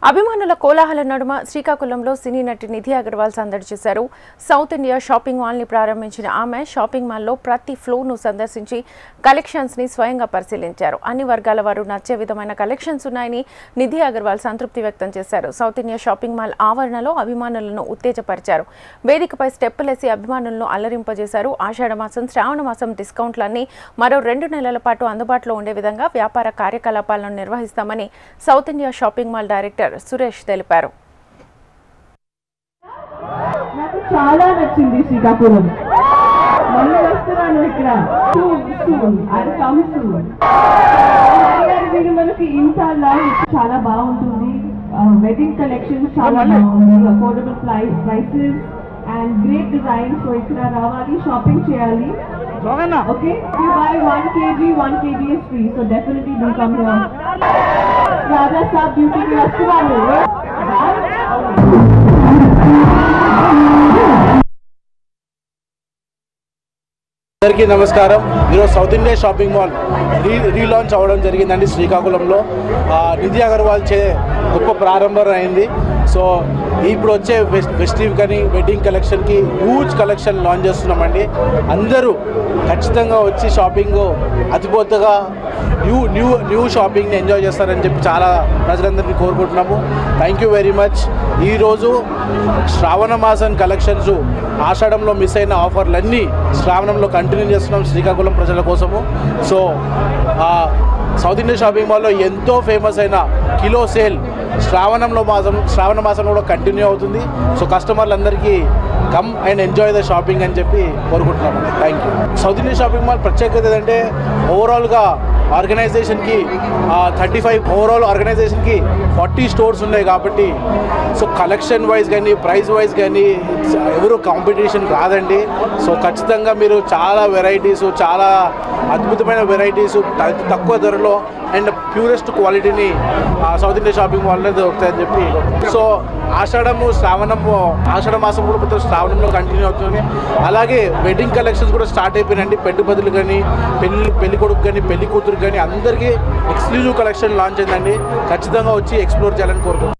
అభిమానుల కోలాహల నడుమ శ్రీకాకుళంలో సినీ నటి నిధి అగర్వాల్ సందడి చేశారు. సౌత్ ఇండియా షాపింగ్ మాల్ ని ప్రారంభించిన ఆమె షాపింగ్ మాల్లో ప్రతి ఫ్లోర్ ను సందర్శించి కలెక్షన్స్ ని స్వయంగా పరిశీలించారు. అన్ని వర్గాల వారు నచ్చే విధమైన కలెక్షన్స్ ఉన్నాయని నిధి అగర్వాల్ సంతృప్తి వ్యక్తం చేశారు. సౌత్ ఇండియా షాపింగ్ మాల్ ఆవరణలో అభిమానులను ఉత్తేజపరిచారు. వేదికపై స్టెప్పులేసి అభిమానులను అల్లరింపజేశారు. ఆషాఢమాసం, శ్రావణ మాసం డిస్కౌంట్లన్నీ మరో 2 నెలల పాటు అందుబాటులో ఉండే విధంగా వ్యాపార కార్యకలాపాలను నిర్వహిస్తామని south India Shopping mall director Suresh తెలిపారు. నాకు చాలా నచ్చింది శ్రీకాకుళం. మళ్ళీ వస్తున్నాను ఇక్కడ. మనకి ఇంత చాలా బాగుంటుంది. వెడ్డింగ్ కలెక్షన్ చాలా బాగుంది. Affordable prices and great design. So ఇక్కడ రావాలి, షాపింగ్ చేయాలి. Okay, you buy 1 kg, 1 kg is free. So definitely do come here. Raja Saab beauty ki వస్తున్నాను. అందరికీ నమస్కారం. ఈరోజు south India Shopping mall relaunch అవ్వడం జరిగిందండి శ్రీకాకుళంలో. నిధి అగర్వాల్ చే గొప్ప ప్రారంభం అయింది. సో ఇప్పుడు వచ్చే ఫెస్టివ్ కానీ వెడ్డింగ్ కలెక్షన్కి హ్యూజ్ కలెక్షన్ లాంచ్ చేస్తున్నామండి. అందరూ ఖచ్చితంగా వచ్చి షాపింగ్ అతిపోతగా న్యూ షాపింగ్ని ఎంజాయ్ చేస్తారని చెప్పి చాలా ప్రజలందరినీ కోరుకుంటున్నాము. Thank you very much. ఈరోజు శ్రావణ మాసం కలెక్షన్స్, ఆషాఢంలో మిస్ అయిన ఆఫర్లన్నీ శ్రావణంలో కంటిన్యూ చేస్తున్నాం శ్రీకాకుళం ప్రజల కోసము. సో సౌత్ ఇండియా షాపింగ్ మాల్లో ఎంతో ఫేమస్ అయిన కిలో సేల్ శ్రావణ మాసంలో కూడా కంటిన్యూ అవుతుంది. సో కస్టమర్లందరికీ come and enjoy the shopping అని చెప్పి కోరుకుంటున్నాము. Thank you. South India Shopping Mall ప్రత్యేకత ఏంటంటే ఓవరాల్గా ఆర్గనైజేషన్కి 35 ఓవరాల్ ఆర్గనైజేషన్కి 40 స్టోర్స్ ఉన్నాయి కాబట్టి సో కలెక్షన్ వైజ్ కానీ ప్రైస్ వైజ్ కానీ ఎవరు కాంపిటీషన్ రాదండి. సో ఖచ్చితంగా మీరు చాలా వెరైటీస్, చాలా అద్భుతమైన వెరైటీస్ తక్కువ ధరలో అండ్ ప్యూరెస్ట్ క్వాలిటీని సౌత్ ఇండియా షాపింగ్ మాల్లో దొరుకుతాయని చెప్పి. సో ఆషాఢ మాసం కూడా శ్రావణంలో కంటిన్యూ అవుతుంది. అలాగే వెడ్డింగ్ కలెక్షన్స్ కూడా స్టార్ట్ అయిపోయినాయండి. పెట్టుబడులు కానీ, పెళ్లి కొడుకు కానీ, పెళ్లి కూతురు కానీ అందరికీ ఎక్స్క్లూజివ్ కలెక్షన్ లాంచ్ అయిందండి. ఖచ్చితంగా వచ్చి ఎక్స్ప్లోర్ చేయాలని కోరుకుంటున్నాను.